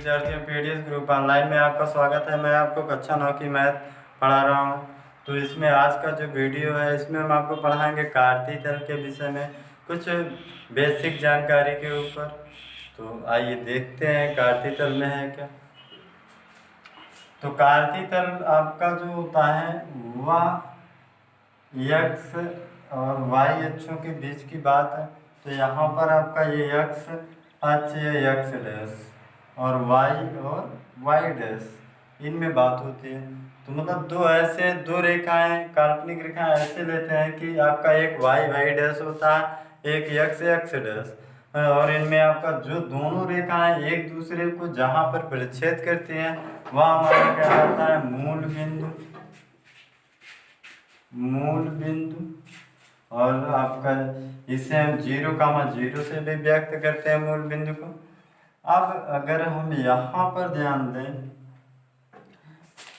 विद्यार्थियों PDS group online में आपका स्वागत है। मैं आपको कक्षा 9 की मैथ पढ़ा रहा हूं। तो इसमें आज का जो वीडियो है इसमें हम आपको पढ़ाएंगे कार्तीय तल के विषय में कुछ बेसिक जानकारी के ऊपर। तो आइए देखते हैं कार्तीय तल में है क्या। तो कार्तीय तल आपका जो होता है वह x और y अक्षों के बीच की बात है। तो यहाँ पर आपका ये x अक्ष है x डैश और y और y डैश इनमें बात होती है। तो मतलब दो रेखाएं काल्पनिक रेखाएं ऐसे लेते हैं कि आपका एक y डैश होता है, एक x डैश, और इनमें आपका जो दोनों रेखाएं एक दूसरे को जहाँ पर परिच्छेद करती हैं वह हमारा क्या कहलाता है मूल बिंदु। और आपका इसे हम 0,0 से भी व्यक्त करते हैं मूल बिंदु को। अब अगर हम यहाँ पर ध्यान दें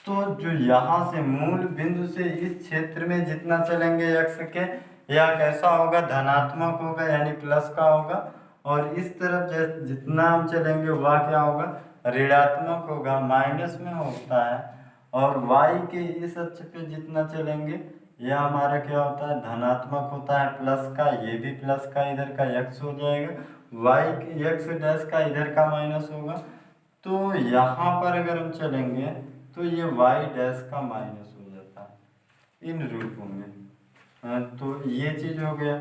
तो जो यहाँ से मूल बिंदु से इस क्षेत्र में जितना चलेंगे x के या कैसा होगा, धनात्मक होगा यानी प्लस का होगा, और इस तरफ जितना हम चलेंगे वह क्या होगा, ऋणात्मक होगा, माइनस में होता है। और y के इस अक्ष पे जितना चलेंगे यह हमारा क्या होता है, धनात्मक होता है, प्लस का, ये भी प्लस का, इधर का x हो जाएगा, y के x डैश का इधर का माइनस होगा। तो यहाँ पर अगर हम चलेंगे तो ये y डैश का माइनस हो जाता है इन रूपों में। तो ये चीज हो गया।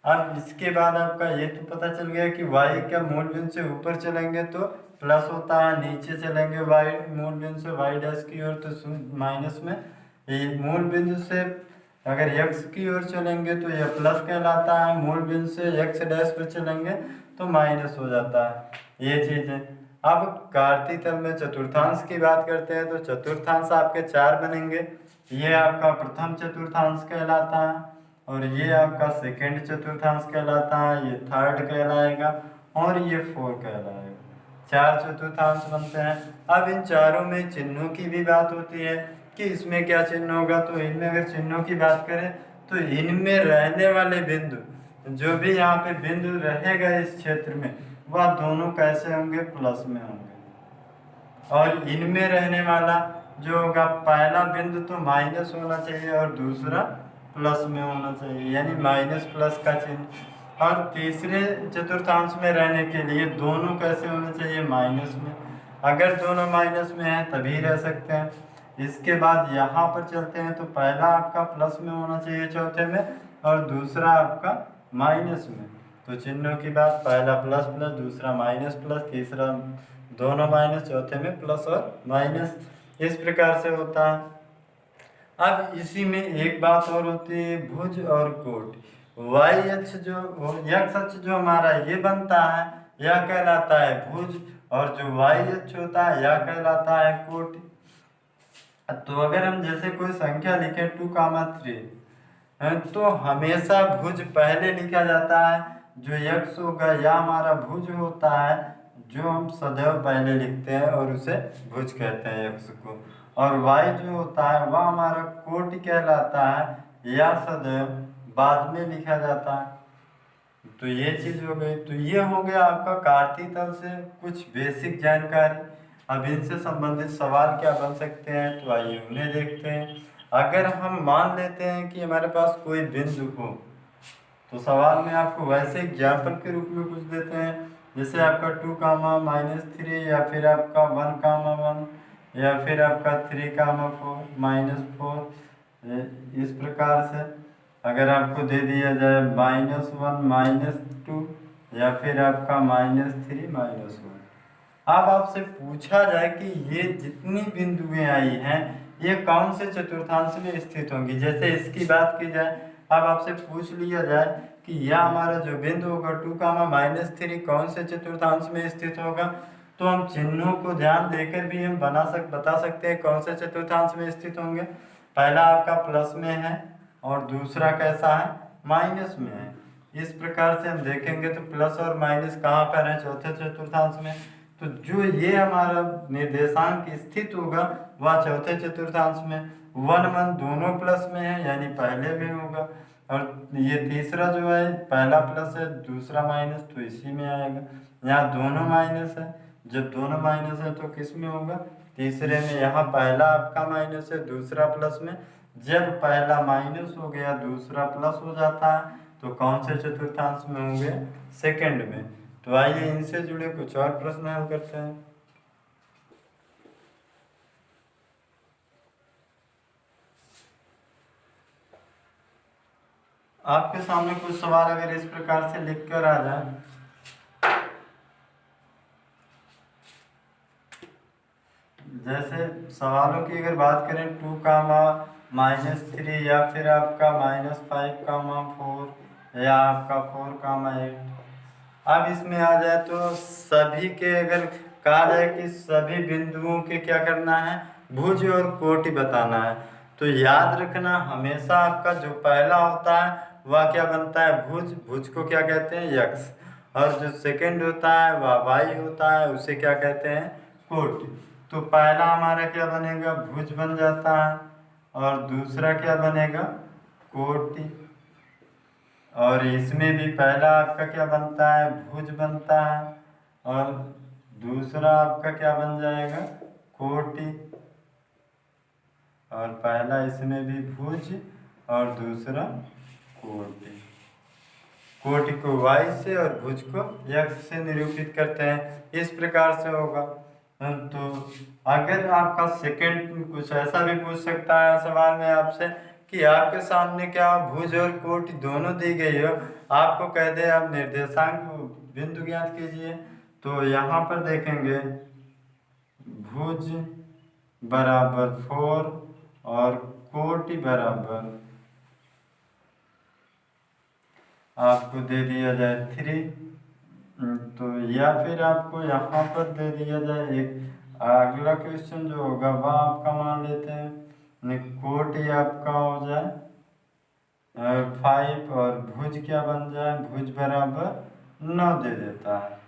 अब इसके बाद आपका ये तो पता चल गया कि y क्या मूल बिंदु से ऊपर चलेंगे तो प्लस होता है, नीचे चलेंगे y मूल बिंदु से y डैश की ओर तो माइनस में। ये मूल बिंदु से अगर x की ओर चलेंगे तो यह प्लस कहलाता है, मूल बिंदु से x डैश पर चलेंगे तो माइनस हो जाता है। ये चीज है। अब कार्तीय तल में चतुर्थांश की बात करते हैं। तो चतुर्थांश आपके 4 बनेंगे। ये आपका प्रथम चतुर्थांश कहलाता है, और ये आपका सेकंड चतुर्थांश कहलाता है, ये थर्ड कहलाएगा, और ये 4 कहलाएगा। 4 चतुर्थांश बनते हैं। अब इन चारों में चिन्हों की भी बात होती है कि इसमें क्या चिन्ह होगा। तो इनमें अगर चिन्हों की बात करें तो इनमें रहने वाले बिंदु, जो भी यहाँ पे बिंदु रहेगा इस क्षेत्र में, वह दोनों कैसे होंगे, प्लस में होंगे। और इनमें रहने वाला जो होगा, पहला बिंदु तो माइनस होना चाहिए और दूसरा प्लस में होना चाहिए, यानी माइनस प्लस का चिन्ह। और तीसरे चतुर्थांश में रहने के लिए दोनों कैसे होने चाहिए, माइनस में। अगर दोनों माइनस में हैं तभी रह सकते हैं। इसके बाद यहाँ पर चलते हैं तो पहला आपका प्लस में होना चाहिए चौथे में, और दूसरा आपका माइनस में। तो चिन्हों की बात, पहला प्लस प्लस, दूसरा माइनस प्लस, तीसरा दोनों माइनस, चौथे में प्लस और माइनस, इस प्रकार से होता है। अब इसी में एक बात और होती है, भुज और कोटि। y अक्ष जो x अक्ष जो हमारा ये बनता है यह कहलाता है भुज, और जो y अक्ष होता है यह कहलाता है कोटि। तो अगर हम जैसे कोई संख्या लिखे 2,3 तो हमेशा भुज पहले लिखा जाता है। जो x होगा यह हमारा भुज होता है, जो हम सदैव पहले लिखते हैं और उसे भुज कहते हैं x को। और y जो होता है वह हमारा कोटि कहलाता है, या सदैव बाद में लिखा जाता है। तो ये चीज हो गई। तो ये हो गया आपका कार्तीय तल से कुछ बेसिक जानकारी। अब इनसे संबंधित सवाल क्या बन सकते हैं, तो आइए उन्हें देखते हैं। अगर हम मान लेते हैं कि हमारे पास कोई बिंदु हो, तो सवाल में आपको वैसे एग्जाम्पल के रूप में कुछ देते हैं, जैसे आपका 2,-3 या फिर आपका 1,1 या फिर आपका 3,4 -4। इस प्रकार से अगर आपको दे दिया जाए -1 -2 या फिर आपका -3 -1। अब आपसे पूछा जाए कि ये जितनी बिंदुएं आई हैं ये कौन से चतुर्थांश में स्थित होंगी। जैसे इसकी बात की जाए, अब आपसे पूछ लिया जाए कि यह हमारा जो बिंदु होगा 2,-3 कौन से चतुर्थांश में स्थित होगा, तो हम चिन्हों को ध्यान देकर भी हम बता सकते हैं कौन से चतुर्थांश में स्थित होंगे। पहला आपका प्लस में है और दूसरा कैसा है, माइनस में है। इस प्रकार से हम देखेंगे तो प्लस और माइनस कहाँ पर है, चौथे चतुर्थांश में। तो जो ये हमारा निर्देशांक स्थित होगा वह चौथे चतुर्थांश में। 1 1 दोनों प्लस में है यानी पहले में होगा, और ये तीसरा जो है पहला प्लस है दूसरा माइनस, तो इसी में आएगा। यहाँ दोनों माइनस है जब दोनों माइनस है तो किस में होगा, तीसरे में। यहाँ पहला आपका माइनस है, दूसरा प्लस में। जब पहला माइनस हो गया दूसरा प्लस हो जाता है तो कौन से चतुर्थांश में होंगे, सेकंड में। तो आइए इनसे जुड़े कुछ और प्रश्न हल करते हैं। आपके सामने कुछ सवाल अगर इस प्रकार से लिख कर आ जाए, जैसे सवालों की अगर बात करें 2 कामा -3 या फिर आपका -5 कामा 4 या आपका 4 कामा 8। अब इसमें आ जाए तो सभी के अगर कहा जाए कि सभी बिंदुओं के क्या करना है, भुज और कोटि बताना है। तो याद रखना हमेशा आपका जो पहला होता है वह क्या बनता है, भुज। भुज को क्या कहते हैं, यक्स। और जो सेकंड होता है वह वाई होता है, उसे क्या कहते हैं, कोटि। तो पहला हमारा क्या बनेगा, भुज बन जाता है। और दूसरा क्या बनेगा, कोटि। और इसमें भी पहला आपका क्या बनता है, भुज बनता है। और दूसरा आपका क्या बन जाएगा, कोटि। और पहला इसमें भी भुज और दूसरा कोटि। कोटि को वाई से और भुज को यक्स से निरूपित करते हैं, इस प्रकार से होगा। तो अगर आपका सेकंड कुछ ऐसा भी पूछ सकता है सवाल में आपसे कि आपके सामने क्या भुज और कोटि दोनों दी गई हो, आपको कह दे आप निर्देशांक बिंदु ज्ञात कीजिए। तो यहाँ पर देखेंगे भुज बराबर 4 और कोटि बराबर आपको दे दिया जाए 3। तो या फिर आपको यहाँ पर दे दिया जाए एक अगला क्वेश्चन जो होगा वह आपका मान लेते हैं कोटि आपका हो जाए 5 और भुज क्या बन जाए, भुज बराबर 9 दे देता है।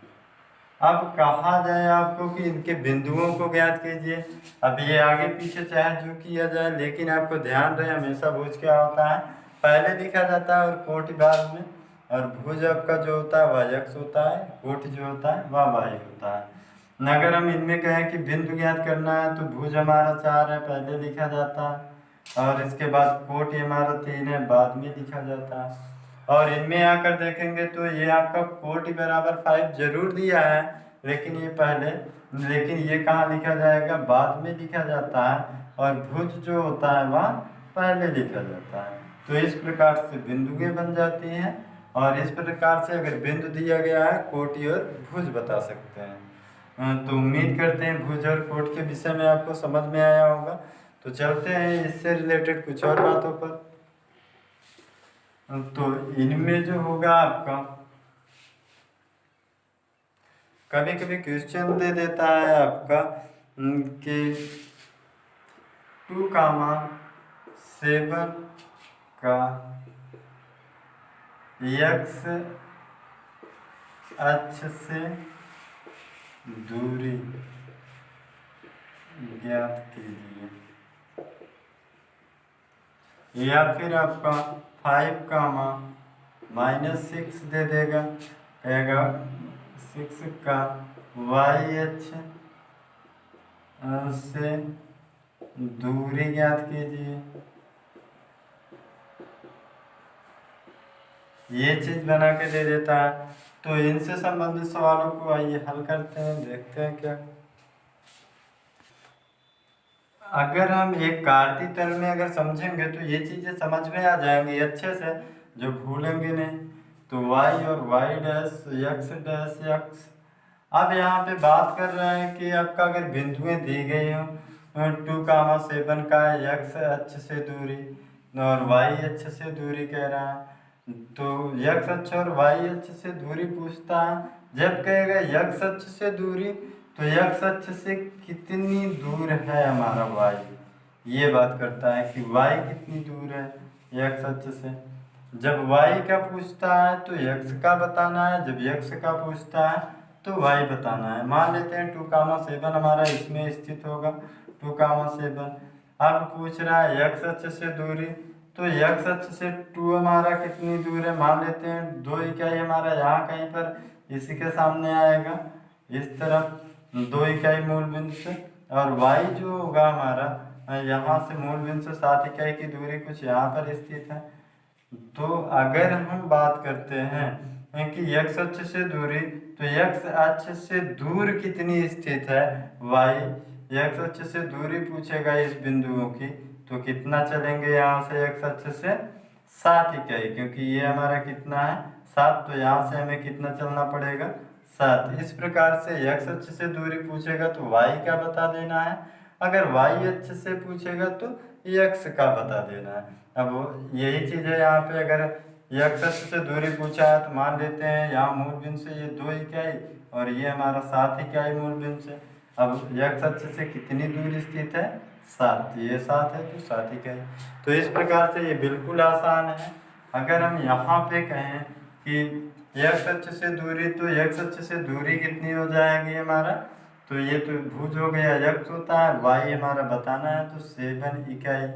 अब कहा जाए आपको कि इनके बिंदुओं को ज्ञात कीजिए। अब ये आगे पीछे चाहे जो किया जाए, लेकिन आपको ध्यान रहे हमेशा भुज क्या होता है, पहले लिखा जाता है और कोटि बाद में। और भुज आपका जो होता है वह यक्स होता है, कोटि जो होता है वह वाई होता है। न अगर हम इनमें कहें कि बिंदु ज्ञात करना है तो भुज हमारा 4 है, पहले लिखा जाता है। और इसके बाद कोटि हमारा 3 है, बाद में लिखा जाता है। और इनमें आकर देखेंगे तो ये आपका कोटि बराबर 5 जरूर दिया है, लेकिन ये पहले, लेकिन ये कहाँ लिखा जाएगा, बाद में लिखा जाता है। और भुज जो होता है वह पहले लिखा जाता है। तो इस प्रकार से बिंदुएं बन जाती हैं। और इस प्रकार से अगर बिंदु दिया गया है कोटि और भुज बता सकते हैं। तो उम्मीद करते हैं भुज और कोटि के विषय में आपको समझ में आया होगा। तो चलते हैं इससे रिलेटेड कुछ और बातों पर। तो इनमें जो होगा आपका कभी कभी क्वेश्चन दे देता है आपका कि 2 कामा 7 का यक्स अक्ष से दूरी ज्ञात कीजिए। या फिर आपका 5 कामा -6 दे देगा, कहेगा 6 का वाई अक्ष से दूरी ज्ञात कीजिए। ये चीज बना के दे देता है। तो इनसे संबंधित सवालों को आइए हल करते हैं, देखते हैं क्या। अगर हम एक कार्तीय तल में अगर समझेंगे तो ये चीजें समझ में आ जाएंगी अच्छे से, जो भूलेंगे नहीं। तो y और y dash x dash x। अब यहाँ पे बात कर रहे हैं कि आपका अगर बिंदुएं दी गई हो 2 कामा 7 का x अक्ष से दूरी और y अक्ष से दूरी कह रहा है। तो x अक्ष और y अक्ष से दूरी पूछता है। जब कहेगा x अक्ष से दूरी तो x अक्ष से कितनी दूर है हमारा y, ये बात करता है कि y कितनी दूर है x अक्ष से। जब y का पूछता है तो x का बताना है, जब x का पूछता है तो y बताना है। मान लेते हैं 2 कामा 7 हमारा इसमें स्थित होगा, 2 कामा 7। अब पूछ रहा है x अक्ष से दूरी, तो x अक्ष से 2 हमारा कितनी दूर है, मान लेते हैं 2 इकाई हमारा यहाँ कहीं पर इसी के सामने आएगा इस तरफ। 2 इकाई मूल बिंदु से, और y जो होगा हमारा यहाँ से मूल बिंदु से 7 इकाई की दूरी कुछ यहाँ पर स्थित है। तो अगर हम बात करते हैं कि x अक्ष से दूरी, तो x अक्ष से दूर कितनी स्थित है y, x अक्ष से दूरी पूछेगा इस बिंदुओं की, तो कितना चलेंगे यहाँ से x अक्ष से 7 इकाई, क्योंकि ये हमारा कितना है 7, तो यहाँ से हमें कितना चलना पड़ेगा 7। इस प्रकार से x अक्ष से दूरी पूछेगा तो y का बता देना है, अगर y अक्ष से पूछेगा तो x का बता देना है। अब यही चीज़ है यहाँ पे, अगर x अक्ष से दूरी पूछा है तो मान लेते हैं यहाँ मूल बिंदु से ये 2 इकाई और ये हमारा 7 इकाई मूल बिंदु से। अब x अक्ष से कितनी दूरी स्थित है 7, ये 7 है तो 7 इकाई। तो इस प्रकार से ये बिल्कुल आसान है। अगर हम यहाँ पे कहें कि x अक्ष से दूरी, तो x अक्ष से दूरी कितनी हो जाएगी हमारा, तो ये तो भुज हो गया, x होता है, y हमारा बताना है तो 7 इकाई,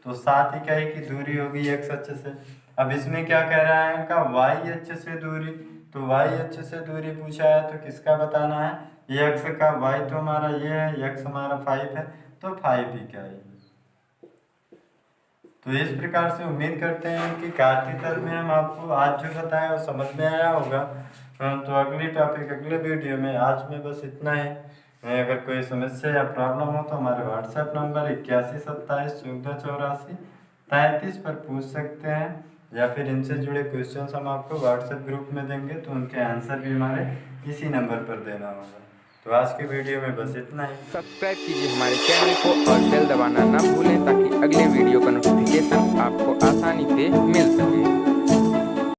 तो 7 इकाई की दूरी होगी x अक्ष से। अब इसमें क्या कह रहा है का y अक्ष से दूरी, तो y अक्ष से दूरी पूछा है तो किसका बताना है, ये x का, y तो हमारा ये है, x हमारा 5 है तो 5 इकाई। तो इस प्रकार से उम्मीद करते हैं कि कार्तीय में हम आपको आज जो बताया वो समझ में आया होगा। तो अगली टॉपिक अगले वीडियो में, आज में बस इतना ही। अगर कोई समस्या या प्रॉब्लम हो तो हमारे व्हाट्सएप नंबर 8127148433 पर पूछ सकते हैं, या फिर इनसे जुड़े क्वेश्चंस हम आपको व्हाट्सएप ग्रुप में देंगे तो उनके आंसर भी हमारे इसी नंबर पर देना होगा। तो आज के वीडियो में बस इतना ही। सब्सक्राइब कीजिए हमारे चैनल को और बेल दबाना ना भूलें ताकि अगले वीडियो का नोटिफिकेशन आपको आसानी से मिल सके।